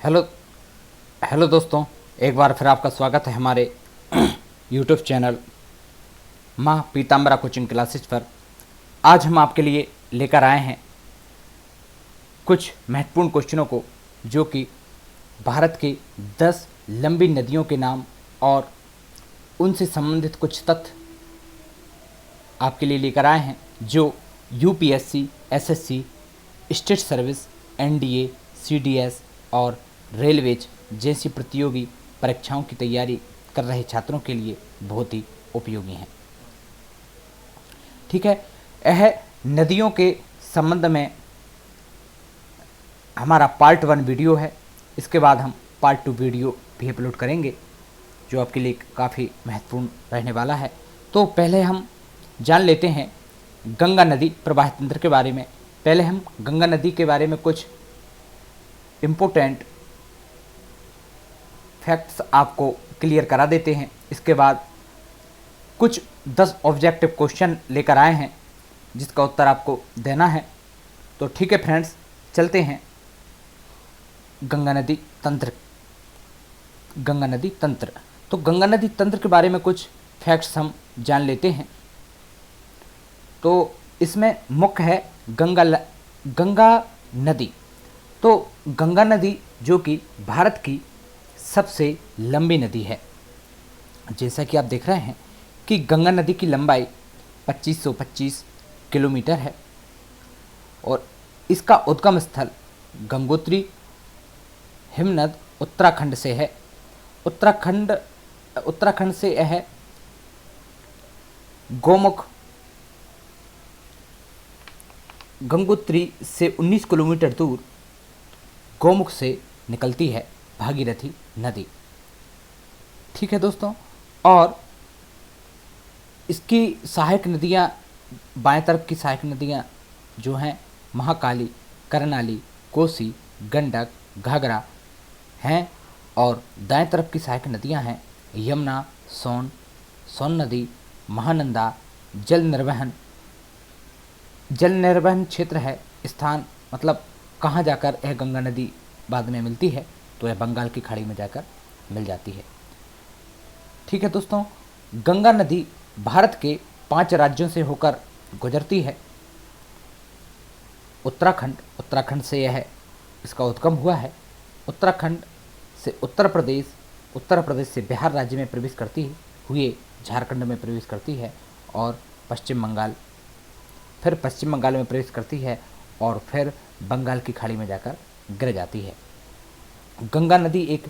Hello hello दोस्तों, एक बार फिर आपका स्वागत है हमारे यूट्यूब चैनल माँ पीताम्बरा कोचिंग क्लासेस पर। आज हम आपके लिए लेकर आए हैं कुछ महत्वपूर्ण क्वेश्चनों को, जो कि भारत की 10 लंबी नदियों के नाम और उनसे संबंधित कुछ तथ्य आपके लिए लेकर आए हैं, जो UPSC, SSC, state service, NDA, CDS और रेलवेज जैसी प्रतियोगी परीक्षाओं की तैयारी कर रहे छात्रों के लिए बहुत ही उपयोगी हैं। ठीक है, यह नदियों के संबंध में हमारा पार्ट 1 वीडियो है। इसके बाद हम पार्ट 2 वीडियो भी अपलोड करेंगे, जो आपके लिए काफ़ी महत्वपूर्ण रहने वाला है। तो पहले हम जान लेते हैं गंगा नदी प्रवाह तंत्र के बारे में। पहले हम गंगा नदी के बारे में कुछ इम्पोर्टेंट फैक्ट्स आपको क्लियर करा देते हैं। इसके बाद कुछ 10 ऑब्जेक्टिव क्वेश्चन लेकर आए हैं, जिसका उत्तर आपको देना है। तो ठीक है फ्रेंड्स, चलते हैं गंगा नदी तंत्र। गंगा नदी तंत्र, तो गंगा नदी तंत्र के बारे में कुछ फैक्ट्स हम जान लेते हैं। तो इसमें मुख्य है गंगा नदी। तो गंगा नदी जो कि भारत की सबसे लंबी नदी है। जैसा कि आप देख रहे हैं कि गंगा नदी की लंबाई 2525 किलोमीटर है और इसका उद्गम स्थल गंगोत्री हिमनद उत्तराखंड से है। उत्तराखंड से यह गोमुख गंगोत्री से 19 किलोमीटर दूर गोमुख से निकलती है भागीरथी नदी। ठीक है दोस्तों, और इसकी सहायक नदियाँ, बाएं तरफ की सहायक नदियाँ जो हैं महाकाली, करनाली, कोसी, गंडक, घाघरा हैं, और दाएं तरफ की सहायक नदियाँ हैं यमुना, सोन नदी, महानंदा। जल निर्वहन क्षेत्र है, स्थान मतलब कहाँ जाकर यह गंगा नदी बाद में मिलती है, तो यह बंगाल की खाड़ी में जाकर मिल जाती है। ठीक है दोस्तों, गंगा नदी भारत के 5 राज्यों से होकर गुजरती है। उत्तराखंड से यह इसका उद्गम हुआ है। उत्तराखंड से उत्तर प्रदेश से बिहार राज्य में प्रवेश करती हुए झारखंड में प्रवेश करती है, और पश्चिम बंगाल में प्रवेश करती है, और फिर बंगाल की खाड़ी में जाकर गिर जाती है। गंगा नदी एक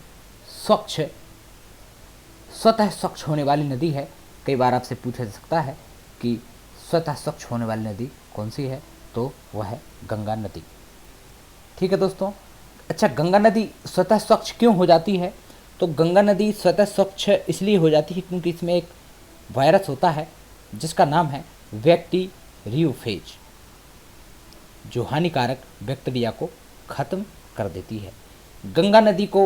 स्वतः स्वच्छ होने वाली नदी है। कई बार आपसे पूछा जा सकता है कि स्वतः स्वच्छ होने वाली नदी कौन सी है, तो वह है गंगा नदी। ठीक है दोस्तों, अच्छा, गंगा नदी स्वतः स्वच्छ क्यों हो जाती है? तो गंगा नदी स्वतः स्वच्छ इसलिए हो जाती है क्योंकि इसमें एक वायरस होता है जिसका नाम है बैक्टीरियोफेज, जो हानिकारक बैक्टीरिया को ख़त्म कर देती है। गंगा नदी को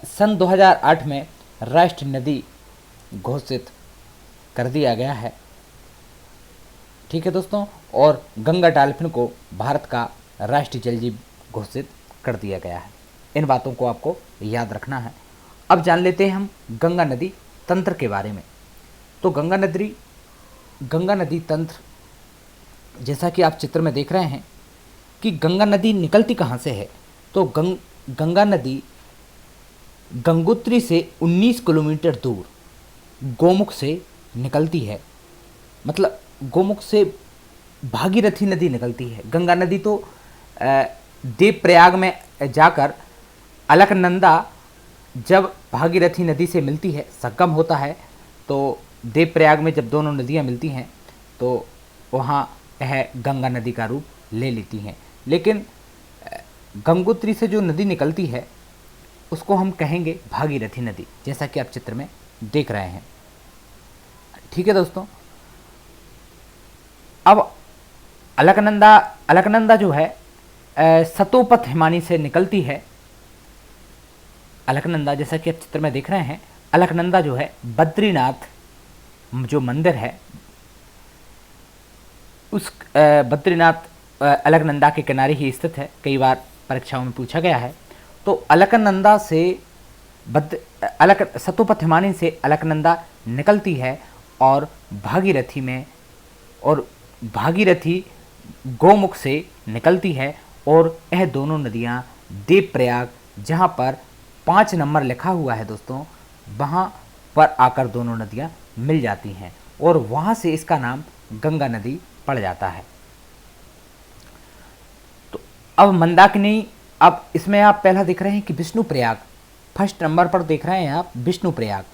सन 2008 में राष्ट्रीय नदी घोषित कर दिया गया है। ठीक है दोस्तों, और गंगा डॉल्फिन को भारत का राष्ट्रीय जल जीव घोषित कर दिया गया है। इन बातों को आपको याद रखना है। अब जान लेते हैं हम गंगा नदी तंत्र के बारे में। तो गंगा नदी तंत्र, जैसा कि आप चित्र में देख रहे हैं कि गंगा नदी निकलती कहाँ से है, तो गंगा नदी गंगोत्री से 19 किलोमीटर दूर गोमुख से निकलती है। मतलब गोमुख से भागीरथी नदी निकलती है। गंगा नदी तो देवप्रयाग में जाकर अलकनंदा, जब भागीरथी नदी से मिलती है, संगम होता है, तो देवप्रयाग में जब दोनों नदियाँ मिलती हैं तो वहाँ यह गंगा नदी का रूप ले लेती हैं। लेकिन गंगोत्री से जो नदी निकलती है उसको हम कहेंगे भागीरथी नदी, जैसा कि आप चित्र में देख रहे हैं। ठीक है दोस्तों, अब अलकनंदा जो है सतोपथ हिमानी से निकलती है। अलकनंदा, जैसा कि आप चित्र में देख रहे हैं, अलकनंदा जो है बद्रीनाथ जो मंदिर है, उस बद्रीनाथ अलकनंदा के किनारे ही स्थित है। कई बार परीक्षाओं में पूछा गया है। तो अलकनंदा से सतोपथ हिमानी से अलकनंदा निकलती है और भागीरथी में, और भागीरथी गोमुख से निकलती है, और यह दोनों नदियाँ देवप्रयाग, जहाँ पर 5 नंबर लिखा हुआ है दोस्तों, वहाँ पर आकर दोनों नदियाँ मिल जाती हैं और वहाँ से इसका नाम गंगा नदी पड़ जाता है। तो अब मंदाकिनी, अब इसमें आप पहला देख रहे हैं कि विष्णुप्रयाग, फर्स्ट नंबर पर देख रहे हैं आप विष्णुप्रयाग।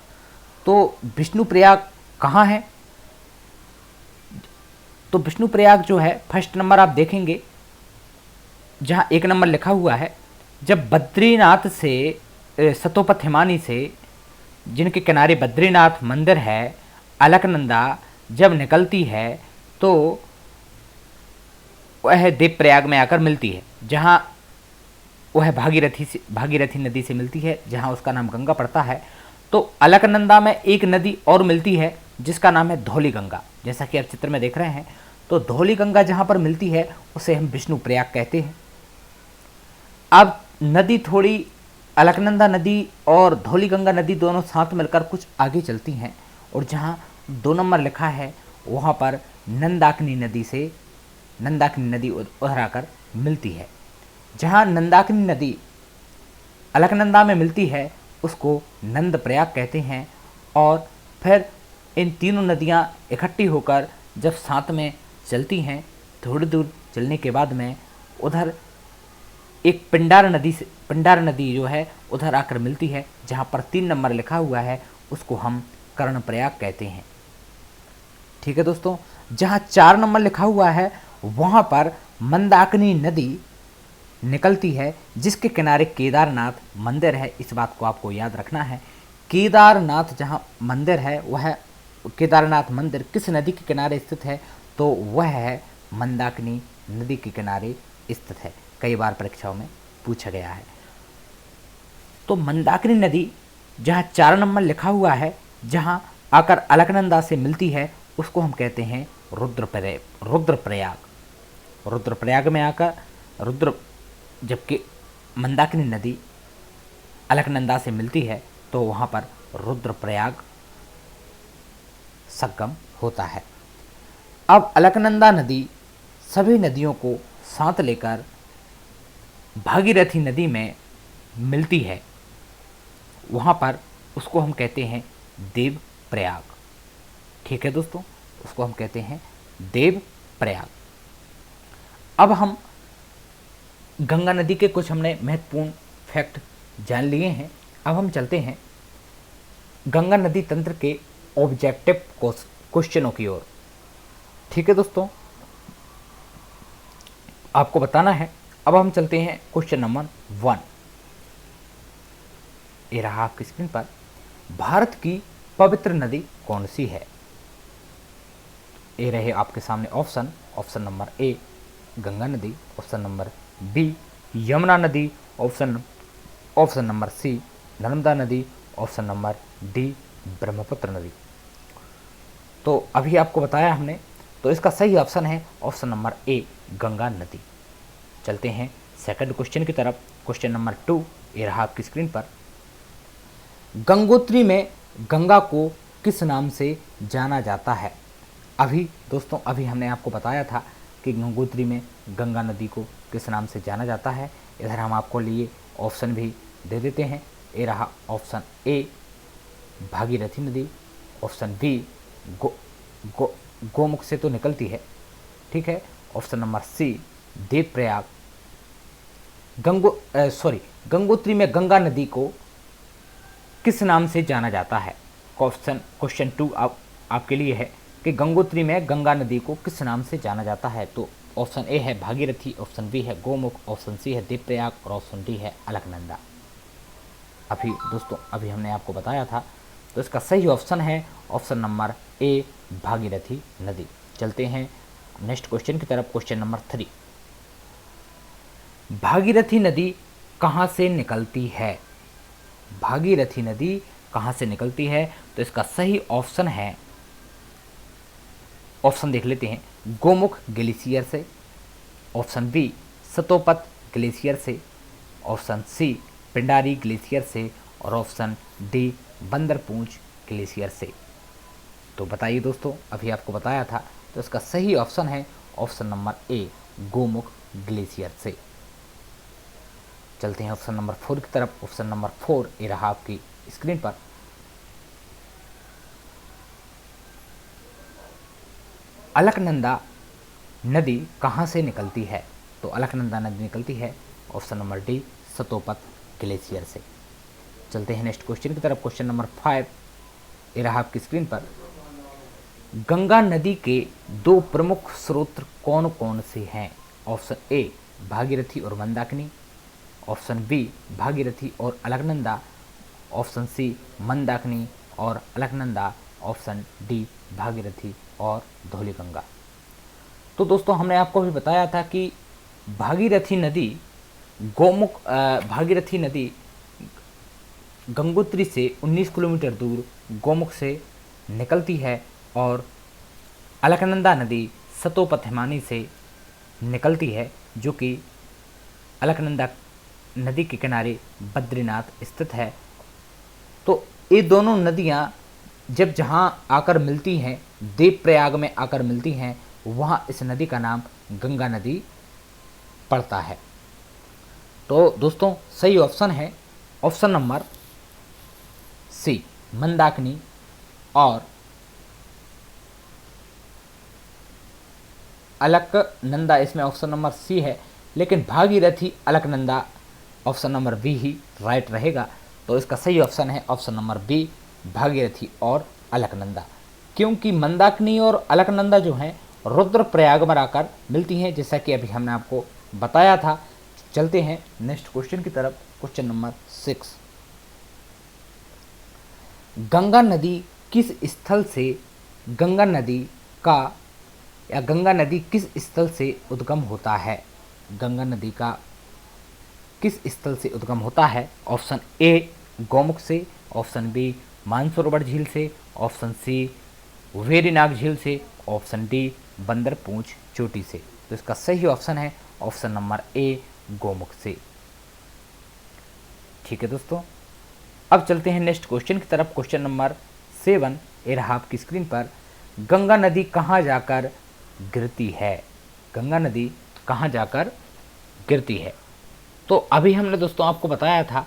तो विष्णुप्रयाग कहाँ है? तो विष्णुप्रयाग जो है फर्स्ट नंबर आप देखेंगे, जहाँ 1 नंबर लिखा हुआ है, जब बद्रीनाथ से सतोपथ हिमानी से, जिनके किनारे बद्रीनाथ मंदिर है, अलकनंदा जब निकलती है तो वह देवप्रयाग में आकर मिलती है, जहाँ वह भागीरथी नदी से मिलती है, जहाँ उसका नाम गंगा पड़ता है। तो अलकनंदा में एक नदी और मिलती है जिसका नाम है धौली गंगा, जैसा कि आप चित्र में देख रहे हैं। तो धौली गंगा जहाँ पर मिलती है उसे हम विष्णुप्रयाग कहते हैं। अब नदी थोड़ी, अलकनंदा नदी और धौली गंगा नदी दोनों साथ मिलकर कुछ आगे चलती हैं, और जहाँ 2 नंबर लिखा है वहाँ पर नंदाकिनी नदी उधर आकर मिलती है। जहाँ नंदाकिनी नदी अलकनंदा में मिलती है उसको नंदप्रयाग कहते हैं। और फिर इन तीनों नदियाँ इकट्ठी होकर जब साथ में चलती हैं, थोड़ी दूर चलने के बाद में उधर एक पिंडार नदी जो है उधर आकर मिलती है, जहाँ पर 3 नंबर लिखा हुआ है उसको हम कर्णप्रयाग कहते हैं। ठीक है दोस्तों, जहाँ 4 नंबर लिखा हुआ है वहाँ पर मंदाकिनी नदी निकलती है, जिसके किनारे केदारनाथ मंदिर है। इस बात को आपको याद रखना है, केदारनाथ जहाँ मंदिर है, वह केदारनाथ मंदिर किस नदी के किनारे स्थित है? तो वह है मंदाकिनी नदी के किनारे स्थित है। कई बार परीक्षाओं में पूछा गया है। तो मंदाकिनी नदी जहाँ 4 नंबर लिखा हुआ है, जहाँ आकर अलकनंदा से मिलती है, उसको हम कहते हैं रुद्रप्रयाग। रुद्रप्रयाग में आकर जबकि मंदाकिनी नदी अलकनंदा से मिलती है तो वहाँ पर रुद्रप्रयाग संगम होता है। अब अलकनंदा नदी सभी नदियों को साथ लेकर भागीरथी नदी में मिलती है, वहाँ पर उसको हम कहते हैं देवप्रयाग। ठीक है दोस्तों, उसको हम कहते हैं देवप्रयाग। अब हम गंगा नदी के कुछ हमने महत्वपूर्ण फैक्ट जान लिए हैं। अब हम चलते हैं गंगा नदी तंत्र के ऑब्जेक्टिव क्वेश्चनों की ओर। ठीक है दोस्तों, आपको बताना है। अब हम चलते हैं क्वेश्चन नंबर 1। ये रहा आपकी स्क्रीन पर। भारत की पवित्र नदी कौन सी है? ये रहे आपके सामने option. Option number A Ganga नदी, ऑप्शन नंबर बी यमुना नदी, ऑप्शन नंबर सी नर्मदा नदी, ऑप्शन नंबर डी ब्रह्मपुत्र नदी। तो अभी आपको बताया हमने, तो इसका सही ऑप्शन है ऑप्शन नंबर ए गंगा नदी। चलते हैं सेकंड क्वेश्चन की तरफ। क्वेश्चन नंबर 2 ये रहा आपकी स्क्रीन पर। गंगोत्री में गंगा को किस नाम से जाना जाता है? अभी दोस्तों, अभी हमने आपको बताया था कि गंगोत्री में गंगा नदी को किस नाम से जाना जाता है। इधर हम आपको लिए ऑप्शन भी दे देते हैं। ये रहा ऑप्शन ए भागीरथी नदी, ऑप्शन बी गोमुख से तो निकलती है, ठीक है। Option number C Devprayag. Gangotri में गंगा नदी को किस नाम से जाना जाता है? क्वेश्चन 2 आपके लिए है कि गंगोत्री में गंगा नदी को किस नाम से जाना जाता है। तो ऑप्शन ए है भागीरथी, ऑप्शन बी है गोमुख, ऑप्शन सी है देवप्रयाग और ऑप्शन डी है अलकनंदा। अभी दोस्तों, अभी हमने आपको बताया था, तो इसका सही ऑप्शन है ऑप्शन नंबर ए भागीरथी नदी। चलते हैं नेक्स्ट क्वेश्चन की तरफ। क्वेश्चन नंबर 3, भागीरथी नदी कहाँ से निकलती है? भागीरथी नदी कहाँ से निकलती है? तो इसका सही ऑप्शन है, ऑप्शन देख लेते हैं, गोमुख ग्लेशियर से, ऑप्शन बी सतोपथ ग्लेशियर से, ऑप्शन सी पिंडारी ग्लेशियर से और ऑप्शन डी बंदरपूंछ ग्लेशियर से। तो बताइए दोस्तों, अभी आपको बताया था, तो इसका सही ऑप्शन है option number A Gomukh glacier से। चलते हैं ऑप्शन नंबर 4 की तरफ। ऑप्शन नंबर 4 ये रहा आपकी स्क्रीन पर। अलकनंदा नदी कहाँ से निकलती है? तो अलकनंदा नदी निकलती है option number D Satopanth glacier से। चलते हैं नेक्स्ट क्वेश्चन की तरफ। क्वेश्चन नंबर 5 ये रहा आपकी स्क्रीन पर। गंगा नदी के 2 प्रमुख स्रोत कौन कौन से हैं? ऑप्शन ए भागीरथी और मंदाकिनी, ऑप्शन बी भागीरथी और अलकनंदा, ऑप्शन सी मंदाकिनी और अलकनंदा, ऑप्शन डी भागीरथी और धौलीगंगा। तो दोस्तों हमने आपको भी बताया था कि भागीरथी नदी भागीरथी नदी गंगोत्री से 19 किलोमीटर दूर गोमुख से निकलती है और अलकनंदा नदी सतोपत हिमानी से निकलती है, जो कि अलकनंदा नदी के किनारे बद्रीनाथ स्थित है। तो ये दोनों नदियाँ जब जहाँ आकर मिलती हैं, देवप्रयाग में आकर मिलती हैं, वहाँ इस नदी का नाम गंगा नदी पड़ता है। तो दोस्तों सही ऑप्शन है ऑप्शन नंबर सी मंदाकिनी और अलकनंदा, इसमें ऑप्शन नंबर सी है, लेकिन Bhagirathi Alaknanda option number B ही राइट रहेगा। तो इसका सही ऑप्शन है ऑप्शन नंबर बी भागीरथी और अलकनंदा, क्योंकि मंदाकिनी और अलकनंदा जो हैं रुद्रप्रयाग में आकर मिलती हैं, जैसा कि अभी हमने आपको बताया था। चलते हैं नेक्स्ट क्वेश्चन की तरफ। क्वेश्चन नंबर 6, गंगा नदी किस स्थल से गंगा नदी का या गंगा नदी किस स्थल से उद्गम होता है? गंगा नदी का किस स्थल से उद्गम होता है? ऑप्शन ए गोमुख से, ऑप्शन बी मानसरोवर झील से, ऑप्शन सी वेरीनाग झील से, ऑप्शन डी बंदरपूंछ चोटी से। तो इसका सही ऑप्शन है ऑप्शन नंबर ए गोमुख से। ठीक है दोस्तों, अब चलते हैं नेक्स्ट क्वेश्चन की तरफ। क्वेश्चन नंबर 7 ये रहा आपकी स्क्रीन पर। गंगा नदी कहाँ जाकर गिरती है? गंगा नदी कहाँ जाकर गिरती है? तो अभी हमने दोस्तों आपको बताया था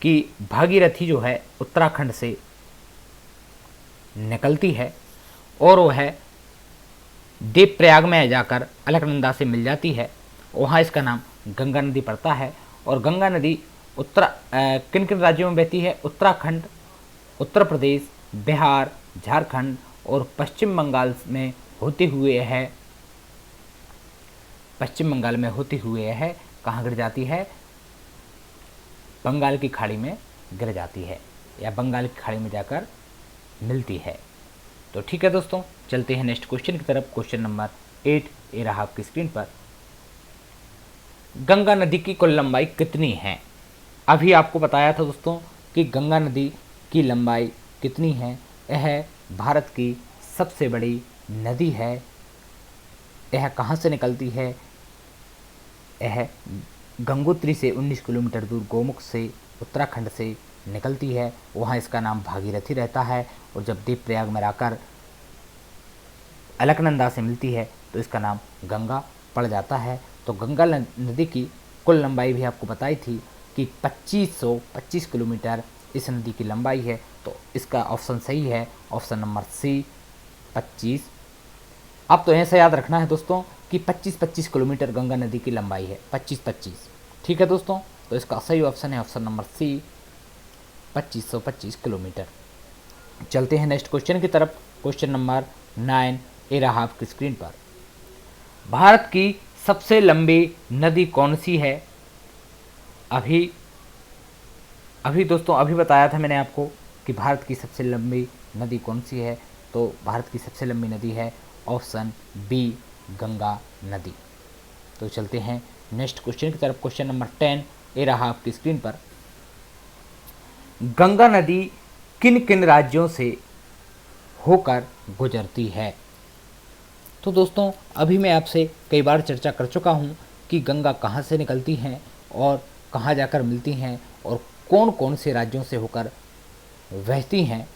कि भागीरथी जो है उत्तराखंड से निकलती है और वह देवप्रयाग में जाकर अलकनंदा से मिल जाती है, वहाँ इसका नाम गंगा नदी पड़ता है। और गंगा नदी किन किन राज्यों में बहती है? उत्तराखंड, उत्तर प्रदेश, बिहार, झारखंड और पश्चिम बंगाल में होते हुए है, पश्चिम बंगाल में होते हुए है कहाँ गिर जाती है? बंगाल की खाड़ी में गिर जाती है या बंगाल की खाड़ी में जाकर मिलती है। तो ठीक है दोस्तों, चलते हैं नेक्स्ट क्वेश्चन की तरफ। क्वेश्चन नंबर 8 ये रहा आपकी स्क्रीन पर। गंगा नदी की कुल लंबाई कितनी है? अभी आपको बताया था दोस्तों कि गंगा नदी की लंबाई कितनी है। यह भारत की सबसे बड़ी नदी है। यह कहाँ से निकलती है? यह गंगोत्री से 19 किलोमीटर दूर गोमुख से उत्तराखंड से निकलती है, वहाँ इसका नाम भागीरथी रहता है। और जब देवप्रयाग में आकर अलकनंदा से मिलती है तो इसका नाम गंगा पड़ जाता है। तो गंगा नदी की कुल लंबाई भी आपको बताई थी कि 2525 किलोमीटर इस नदी की लंबाई है। तो इसका ऑप्शन सही है ऑप्शन नंबर सी 25। अब तो ऐसा याद रखना है दोस्तों कि 25-25 किलोमीटर गंगा नदी की लंबाई है, 25-25। ठीक है दोस्तों, तो इसका सही ऑप्शन है ऑप्शन नंबर सी 2525 किलोमीटर। चलते हैं नेक्स्ट क्वेश्चन की तरफ। क्वेश्चन नंबर 9 ये रहा आपकी स्क्रीन पर। भारत की सबसे लंबी नदी कौन सी है? अभी दोस्तों अभी बताया था मैंने आपको कि भारत की सबसे लंबी नदी कौन सी है। तो भारत की सबसे लंबी नदी है ऑप्शन बी गंगा नदी। तो चलते हैं नेक्स्ट क्वेश्चन की तरफ। क्वेश्चन नंबर 10 ये रहा आपकी स्क्रीन पर। गंगा नदी किन किन राज्यों से होकर गुजरती है? तो दोस्तों अभी मैं आपसे कई बार चर्चा कर चुका हूँ कि गंगा कहाँ से निकलती हैं और कहाँ जाकर मिलती हैं और कौन कौन से राज्यों से होकर बहती हैं,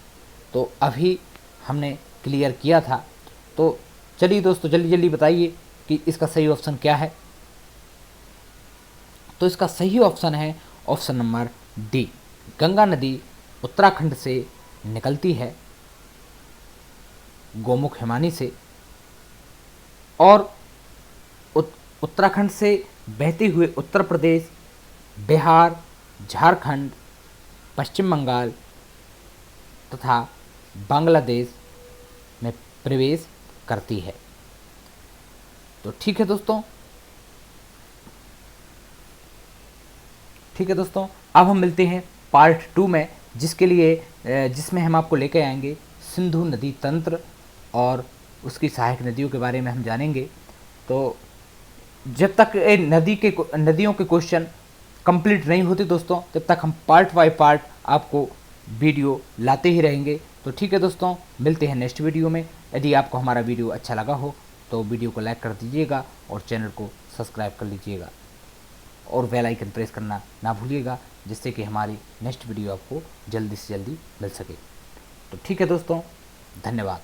तो अभी हमने क्लियर किया था। तो चलिए दोस्तों, जल्दी जल्दी बताइए कि इसका सही ऑप्शन क्या है। तो इसका सही ऑप्शन है ऑप्शन नंबर डी। गंगा नदी उत्तराखंड से निकलती है, गोमुख हिमानी से, और उत्तराखंड से बहते हुए उत्तर प्रदेश, बिहार, झारखंड, पश्चिम बंगाल तथा बांग्लादेश में प्रवेश करती है। तो ठीक है दोस्तों, अब हम मिलते हैं पार्ट 2 में, जिसमें हम आपको लेकर आएंगे सिंधु नदी तंत्र और उसकी सहायक नदियों के बारे में हम जानेंगे। तो जब तक नदियों के क्वेश्चन कंप्लीट नहीं होते दोस्तों, तब तक हम पार्ट बाय पार्ट आपको वीडियो लाते ही रहेंगे। तो ठीक है दोस्तों, मिलते हैं नेक्स्ट वीडियो में। यदि आपको हमारा वीडियो अच्छा लगा हो तो वीडियो को लाइक कर दीजिएगा और चैनल को सब्सक्राइब कर लीजिएगा और बेल आइकन प्रेस करना ना भूलिएगा, जिससे कि हमारी नेक्स्ट वीडियो आपको जल्दी से जल्दी मिल सके। तो ठीक है दोस्तों, धन्यवाद।